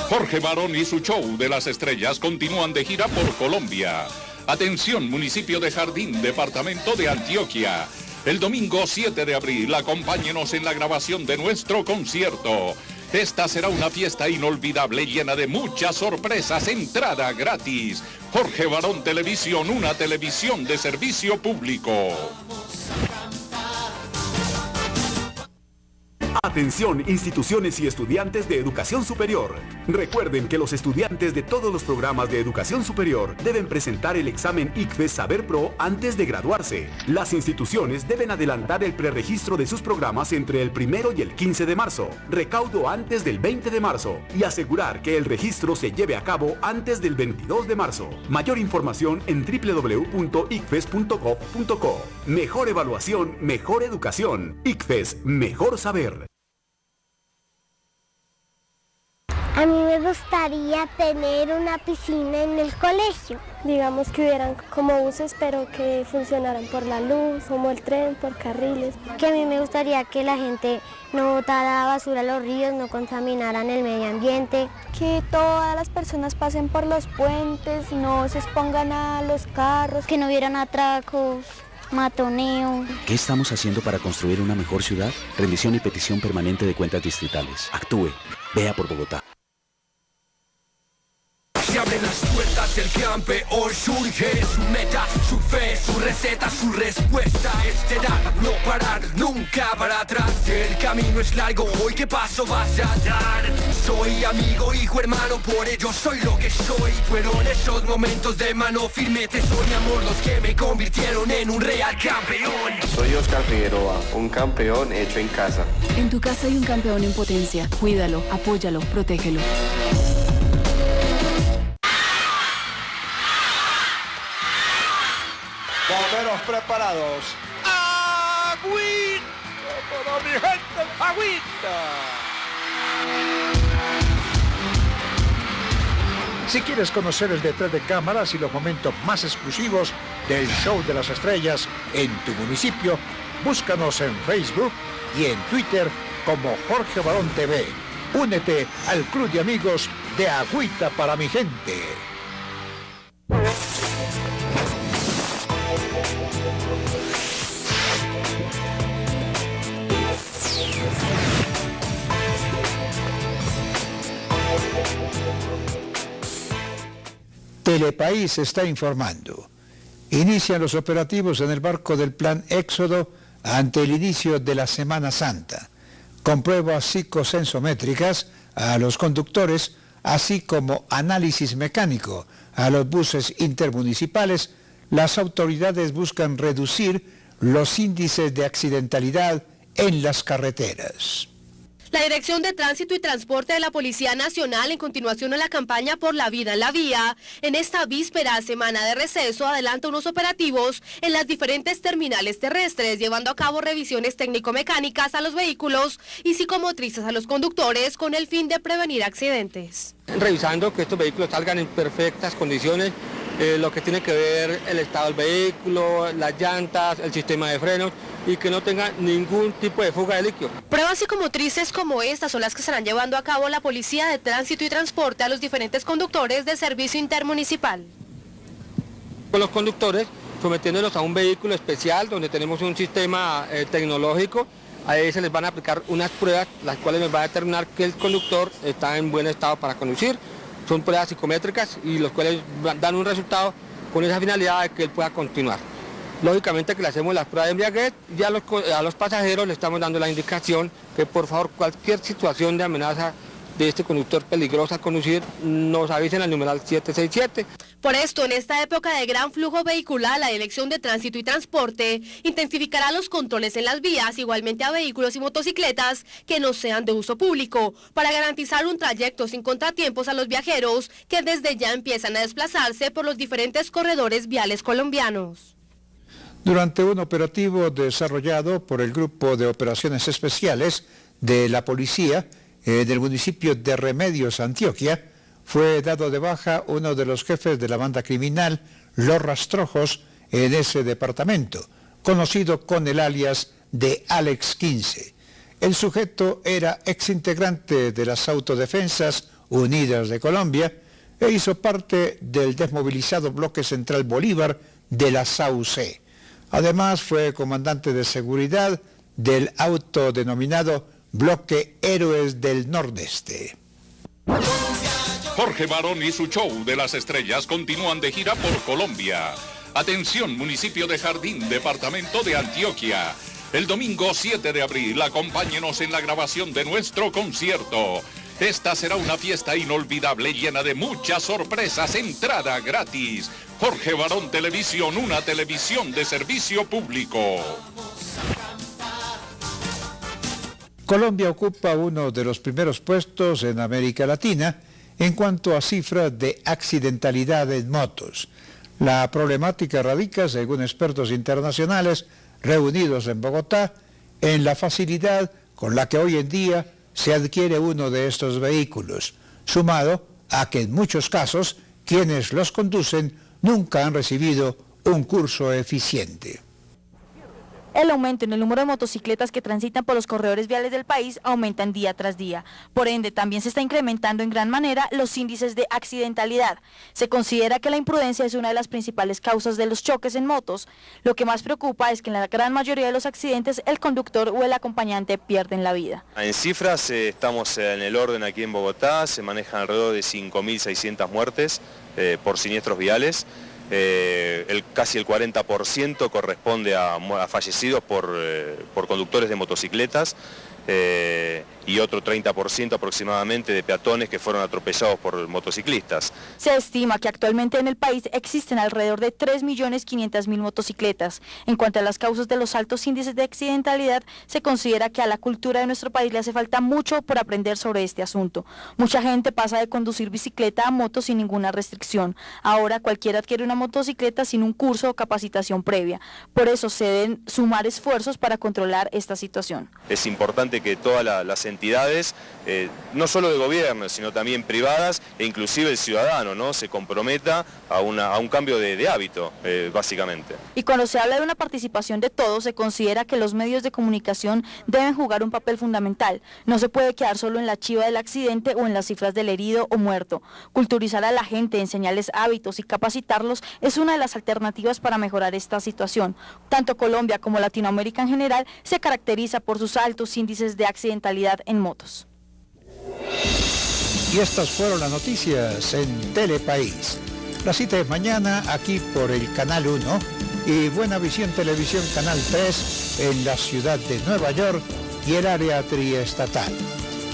Jorge Barón y su show de las estrellas continúan de gira por Colombia. Atención, municipio de Jardín, departamento de Antioquia. El domingo 7 de abril, acompáñenos en la grabación de nuestro concierto. Esta será una fiesta inolvidable llena de muchas sorpresas, entrada gratis. Jorge Barón Televisión, una televisión de servicio público. Atención, instituciones y estudiantes de educación superior. Recuerden que los estudiantes de todos los programas de educación superior deben presentar el examen ICFES Saber Pro antes de graduarse. Las instituciones deben adelantar el preregistro de sus programas entre el 1 y el 15 de marzo, recaudo antes del 20 de marzo y asegurar que el registro se lleve a cabo antes del 22 de marzo. Mayor información en www.icfes.gov.co. Mejor evaluación, mejor educación. ICFES, mejor saber. A mí me gustaría tener una piscina en el colegio. Digamos que hubieran como buses, pero que funcionaran por la luz, como el tren, por carriles. Que a mí me gustaría que la gente no botara basura a los ríos, no contaminaran el medio ambiente. Que todas las personas pasen por los puentes, no se expongan a los carros. Que no hubieran atracos, matoneo. ¿Qué estamos haciendo para construir una mejor ciudad? Rendición y petición permanente de cuentas distritales. Actúe. Vea por Bogotá. Se abren las puertas del campeón, surge su meta, su fe, su receta, su respuesta es dar, no parar, nunca para atrás. El camino es largo, hoy qué paso vas a dar. Soy amigo, hijo, hermano, por ello soy lo que soy. Fueron esos momentos de mano firme, tesoro y amor los que me convirtieron en un real campeón. Soy Oscar Figueroa, un campeón hecho en casa. En tu casa hay un campeón en potencia. Cuídalo, apóyalo, protégelo. Bomberos preparados. ¡Agüita! ¡Para mi gente! ¡Agüita! Si quieres conocer el detrás de cámaras y los momentos más exclusivos del Show de las Estrellas en tu municipio, búscanos en Facebook y en Twitter como Jorge Barón TV. Únete al club de amigos de Agüita para mi gente. Telepaís está informando. Inician los operativos en el marco del Plan Éxodo ante el inicio de la Semana Santa, con pruebas psicosensométricas a los conductores, así como análisis mecánico a los buses intermunicipales. Las autoridades buscan reducir los índices de accidentalidad en las carreteras. La Dirección de Tránsito y Transporte de la Policía Nacional, en continuación a la campaña por la vida en la vía, en esta víspera semana de receso, adelanta unos operativos en las diferentes terminales terrestres, llevando a cabo revisiones técnico-mecánicas a los vehículos y psicomotrices a los conductores con el fin de prevenir accidentes. Revisando que estos vehículos salgan en perfectas condiciones, lo que tiene que ver el estado del vehículo, las llantas, el sistema de frenos y que no tenga ningún tipo de fuga de líquido. Pruebas psicomotrices como estas son las que estarán llevando a cabo la Policía de Tránsito y Transporte a los diferentes conductores de servicio intermunicipal. Con los conductores, sometiéndolos a un vehículo especial donde tenemos un sistema tecnológico, ahí se les van a aplicar unas pruebas, las cuales nos va a determinar que el conductor está en buen estado para conducir. Son pruebas psicométricas y los cuales dan un resultado con esa finalidad de que él pueda continuar. Lógicamente que le hacemos las pruebas de embriaguez y a los pasajeros le estamos dando la indicación que por favor cualquier situación de amenaza de este conductor peligroso al conducir nos avisen al numeral 767. Por esto, en esta época de gran flujo vehicular, la Dirección de Tránsito y Transporte intensificará los controles en las vías, igualmente a vehículos y motocicletas que no sean de uso público, para garantizar un trayecto sin contratiempos a los viajeros que desde ya empiezan a desplazarse por los diferentes corredores viales colombianos. Durante un operativo desarrollado por el Grupo de Operaciones Especiales de la Policía del municipio de Remedios, Antioquia, fue dado de baja uno de los jefes de la banda criminal Los Rastrojos en ese departamento, conocido con el alias de Alex 15. El sujeto era exintegrante de las Autodefensas Unidas de Colombia e hizo parte del desmovilizado Bloque Central Bolívar de la SAUC. Además fue comandante de seguridad del autodenominado Bloque Héroes del Nordeste. Jorge Barón y su show de las estrellas continúan de gira por Colombia. Atención, municipio de Jardín, departamento de Antioquia. El domingo 7 de abril, acompáñenos en la grabación de nuestro concierto. Esta será una fiesta inolvidable llena de muchas sorpresas, entrada gratis. Jorge Barón Televisión, una televisión de servicio público. Colombia ocupa uno de los primeros puestos en América Latina en cuanto a cifras de accidentalidad en motos. La problemática radica, según expertos internacionales reunidos en Bogotá, en la facilidad con la que hoy en día se adquiere uno de estos vehículos, sumado a que en muchos casos quienes los conducen nunca han recibido un curso eficiente. El aumento en el número de motocicletas que transitan por los corredores viales del país aumentan día tras día. Por ende, también se está incrementando en gran manera los índices de accidentalidad. Se considera que la imprudencia es una de las principales causas de los choques en motos. Lo que más preocupa es que en la gran mayoría de los accidentes el conductor o el acompañante pierden la vida. En cifras estamos en el orden aquí en Bogotá, se manejan alrededor de 5.600 muertes por siniestros viales. Casi el 40% corresponde a fallecidos por conductores de motocicletas y otro 30% aproximadamente de peatones que fueron atropellados por motociclistas. Se estima que actualmente en el país existen alrededor de 3.500.000 motocicletas. En cuanto a las causas de los altos índices de accidentalidad, se considera que a la cultura de nuestro país le hace falta mucho por aprender sobre este asunto. Mucha gente pasa de conducir bicicleta a moto sin ninguna restricción. Ahora cualquiera adquiere una motocicleta sin un curso o capacitación previa. Por eso se deben sumar esfuerzos para controlar esta situación. Es importante que todas las entidades, no solo de gobierno, sino también privadas, e inclusive el ciudadano, ¿no?, se comprometa a un cambio de hábito, básicamente. Y cuando se habla de una participación de todos, se considera que los medios de comunicación deben jugar un papel fundamental. No se puede quedar solo en la chiva del accidente o en las cifras del herido o muerto. Culturizar a la gente, enseñarles hábitos y capacitarlos es una de las alternativas para mejorar esta situación. Tanto Colombia como Latinoamérica en general se caracteriza por sus altos índices de accidentalidad en motos. Y estas fueron las noticias en Telepaís. La cita es mañana aquí por el Canal 1 y Buena Visión Televisión Canal 3 en la ciudad de Nueva York y el área triestatal.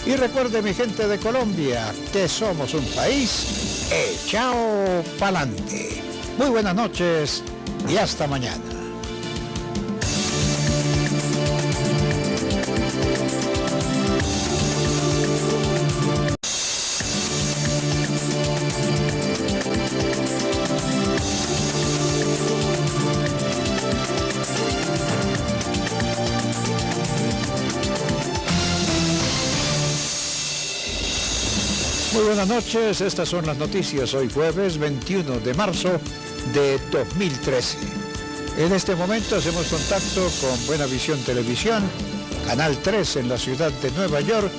Y recuerde, mi gente de Colombia, que somos un país echao pa'lante. Muy buenas noches y hasta mañana. Muy buenas noches, estas son las noticias hoy jueves 21 de marzo de 2013. En este momento hacemos contacto con Buena Visión Televisión, Canal 3 en la ciudad de Nueva York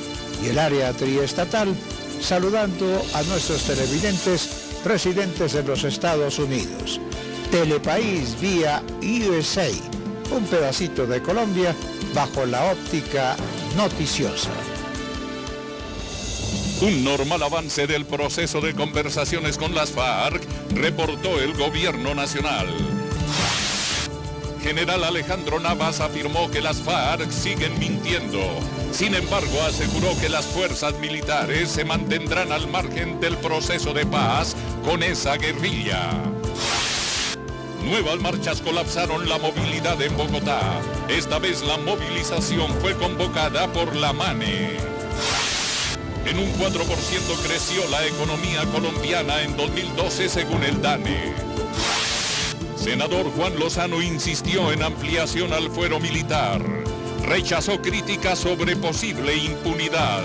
y el área triestatal, saludando a nuestros televidentes residentes en los Estados Unidos. Telepaís vía USA, un pedacito de Colombia bajo la óptica noticiosa. Un normal avance del proceso de conversaciones con las FARC, reportó el gobierno nacional. General Alejandro Navas afirmó que las FARC siguen mintiendo. Sin embargo, aseguró que las fuerzas militares se mantendrán al margen del proceso de paz con esa guerrilla. Nuevas marchas colapsaron la movilidad en Bogotá. Esta vez la movilización fue convocada por la MANE. En un 4% creció la economía colombiana en 2012 según el DANE. Senador Juan Lozano insistió en ampliación al fuero militar. Rechazó críticas sobre posible impunidad.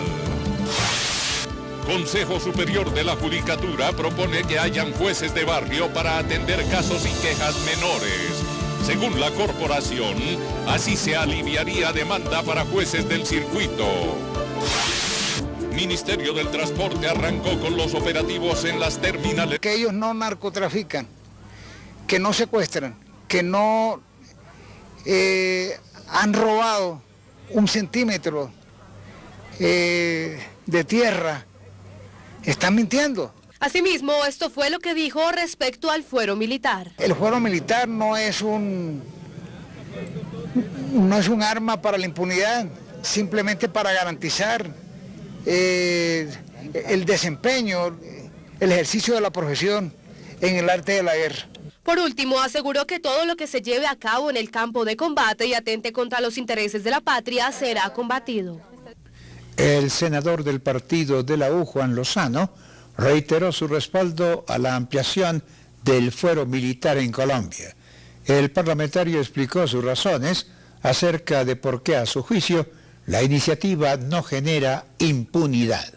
Consejo Superior de la Judicatura propone que hayan jueces de barrio para atender casos y quejas menores. Según la corporación, así se aliviaría demanda para jueces del circuito. Ministerio del Transporte arrancó con los operativos en las terminales. Que ellos no narcotrafican, que no secuestran, que no han robado un centímetro de tierra, están mintiendo. Asimismo, esto fue lo que dijo respecto al fuero militar. El fuero militar no es un arma para la impunidad, simplemente para garantizar el desempeño, el ejercicio de la profesión en el arte de la guerra. Por último, aseguró que todo lo que se lleve a cabo en el campo de combate y atente contra los intereses de la patria será combatido. El senador del partido de la U, Juan Lozano, reiteró su respaldo a la ampliación del fuero militar en Colombia. El parlamentario explicó sus razones acerca de por qué, a su juicio, la iniciativa no genera impunidad.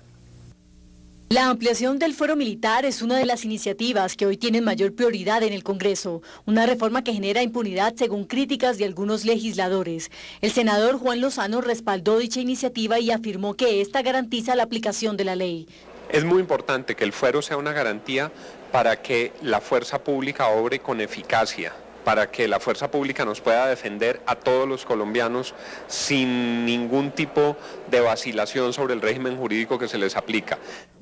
La ampliación del fuero militar es una de las iniciativas que hoy tienen mayor prioridad en el Congreso, una reforma que genera impunidad según críticas de algunos legisladores. El senador Juan Lozano respaldó dicha iniciativa y afirmó que esta garantiza la aplicación de la ley. Es muy importante que el fuero sea una garantía para que la fuerza pública obre con eficacia, para que la fuerza pública nos pueda defender a todos los colombianos sin ningún tipo de vacilación sobre el régimen jurídico que se les aplica.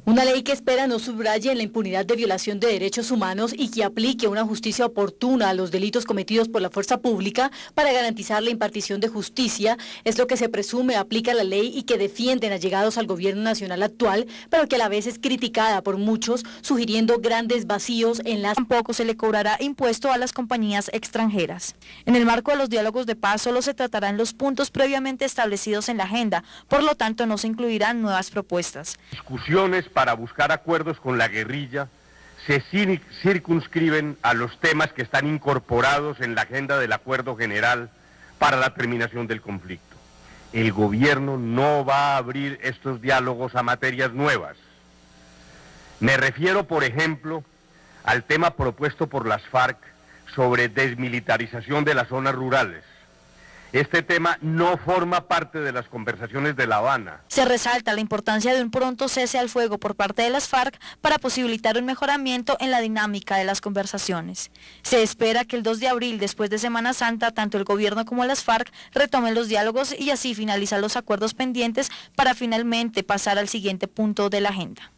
Una ley que espera no subraye en la impunidad de violación de derechos humanos y que aplique una justicia oportuna a los delitos cometidos por la fuerza pública para garantizar la impartición de justicia, es lo que se presume aplica la ley y que defienden allegados al gobierno nacional actual, pero que a la vez es criticada por muchos, sugiriendo grandes vacíos en las... Tampoco se le cobrará impuesto a las compañías extranjeras. En el marco de los diálogos de paz solo se tratarán los puntos previamente establecidos en la agenda, por lo tanto no se incluirán nuevas propuestas. Discusiones para buscar acuerdos con la guerrilla se circunscriben a los temas que están incorporados en la agenda del acuerdo general para la terminación del conflicto. El gobierno no va a abrir estos diálogos a materias nuevas. Me refiero, por ejemplo, al tema propuesto por las FARC sobre desmilitarización de las zonas rurales. Este tema no forma parte de las conversaciones de La Habana. Se resalta la importancia de un pronto cese al fuego por parte de las FARC para posibilitar un mejoramiento en la dinámica de las conversaciones. Se espera que el 2 de abril, después de Semana Santa, tanto el gobierno como las FARC retomen los diálogos y así finalizar los acuerdos pendientes para finalmente pasar al siguiente punto de la agenda.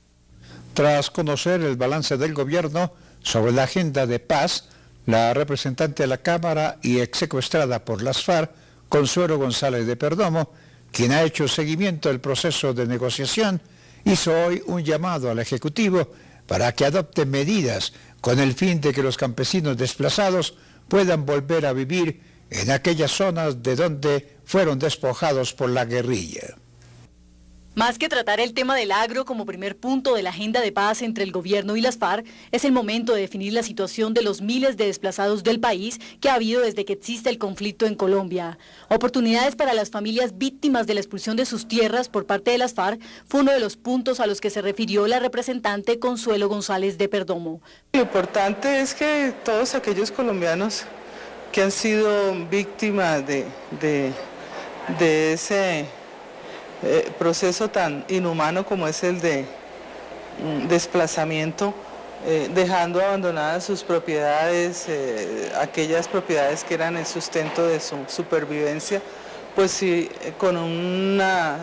Tras conocer el balance del gobierno sobre la agenda de paz, la representante de la Cámara y exsecuestrada por las FARC, Consuelo González de Perdomo, quien ha hecho seguimiento del proceso de negociación, hizo hoy un llamado al Ejecutivo para que adopte medidas con el fin de que los campesinos desplazados puedan volver a vivir en aquellas zonas de donde fueron despojados por la guerrilla. Más que tratar el tema del agro como primer punto de la agenda de paz entre el gobierno y las FARC, es el momento de definir la situación de los miles de desplazados del país que ha habido desde que existe el conflicto en Colombia. Oportunidades para las familias víctimas de la expulsión de sus tierras por parte de las FARC fue uno de los puntos a los que se refirió la representante Consuelo González de Perdomo. Lo importante es que todos aquellos colombianos que han sido víctimas de ese proceso tan inhumano como es el de desplazamiento, dejando abandonadas sus propiedades, aquellas propiedades que eran el sustento de su supervivencia, pues sí, con una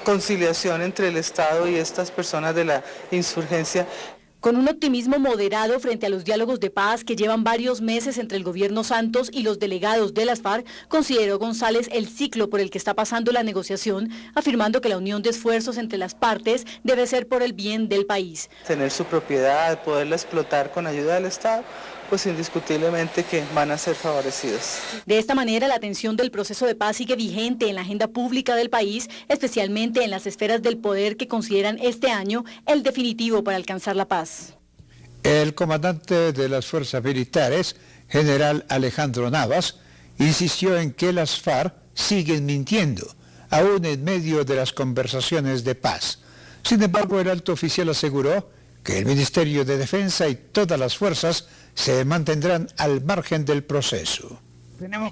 conciliación entre el Estado y estas personas de la insurgencia. Con un optimismo moderado frente a los diálogos de paz que llevan varios meses entre el gobierno Santos y los delegados de las FARC, consideró González el ciclo por el que está pasando la negociación, afirmando que la unión de esfuerzos entre las partes debe ser por el bien del país. Tener su propiedad, poderla explotar con ayuda del Estado, pues indiscutiblemente que van a ser favorecidos. De esta manera, la atención del proceso de paz sigue vigente en la agenda pública del país, especialmente en las esferas del poder que consideran este año el definitivo para alcanzar la paz. El comandante de las fuerzas militares, general Alejandro Navas, insistió en que las FARC siguen mintiendo, aún en medio de las conversaciones de paz. Sin embargo, el alto oficial aseguró que el Ministerio de Defensa y todas las fuerzas se mantendrán al margen del proceso.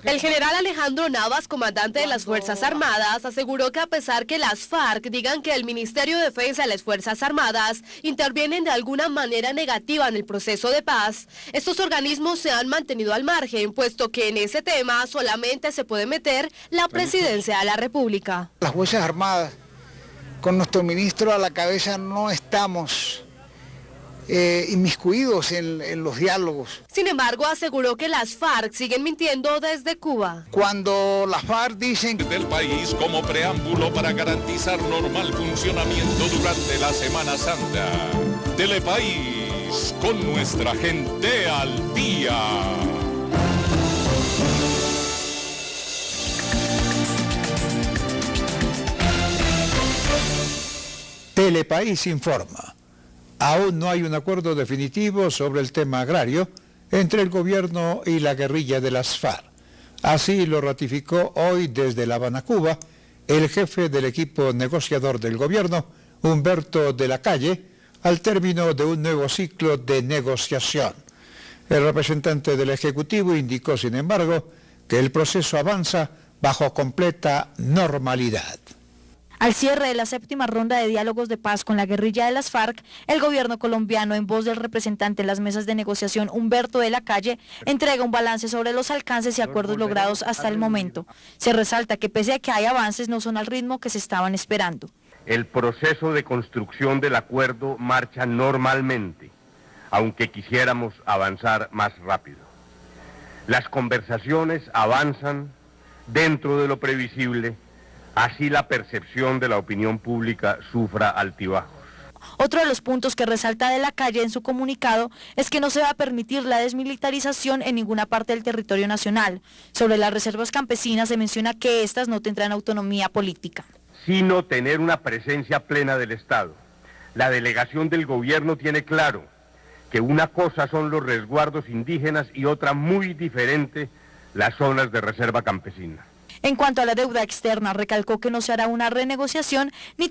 El general Alejandro Navas, comandante de las Fuerzas Armadas, aseguró que a pesar que las FARC digan que el Ministerio de Defensa y las Fuerzas Armadas intervienen de alguna manera negativa en el proceso de paz, estos organismos se han mantenido al margen, puesto que en ese tema solamente se puede meter la Presidencia de la República. Las Fuerzas Armadas, con nuestro ministro a la cabeza, no estamos inmiscuidos en los diálogos. Sin embargo, aseguró que las FARC siguen mintiendo desde Cuba. Cuando las FARC dicen del país como preámbulo para garantizar normal funcionamiento durante la Semana Santa. Telepaís, con nuestra gente al día. Telepaís informa. Aún no hay un acuerdo definitivo sobre el tema agrario entre el gobierno y la guerrilla de las FARC. Así lo ratificó hoy desde La Habana, Cuba, el jefe del equipo negociador del gobierno, Humberto de la Calle, al término de un nuevo ciclo de negociación. El representante del Ejecutivo indicó, sin embargo, que el proceso avanza bajo completa normalidad. Al cierre de la séptima ronda de diálogos de paz con la guerrilla de las FARC, el gobierno colombiano, en voz del representante en las mesas de negociación, Humberto de la Calle, entrega un balance sobre los alcances y acuerdos logrados hasta el momento. Se resalta que pese a que hay avances, no son al ritmo que se estaban esperando. El proceso de construcción del acuerdo marcha normalmente, aunque quisiéramos avanzar más rápido. Las conversaciones avanzan dentro de lo previsible. Así la percepción de la opinión pública sufra altibajos. Otro de los puntos que resalta de la Calle en su comunicado es que no se va a permitir la desmilitarización en ninguna parte del territorio nacional. Sobre las reservas campesinas se menciona que estas no tendrán autonomía política. Sino tener una presencia plena del Estado. La delegación del gobierno tiene claro que una cosa son los resguardos indígenas y otra muy diferente, las zonas de reserva campesina. En cuanto a la deuda externa, recalcó que no se hará una renegociación ni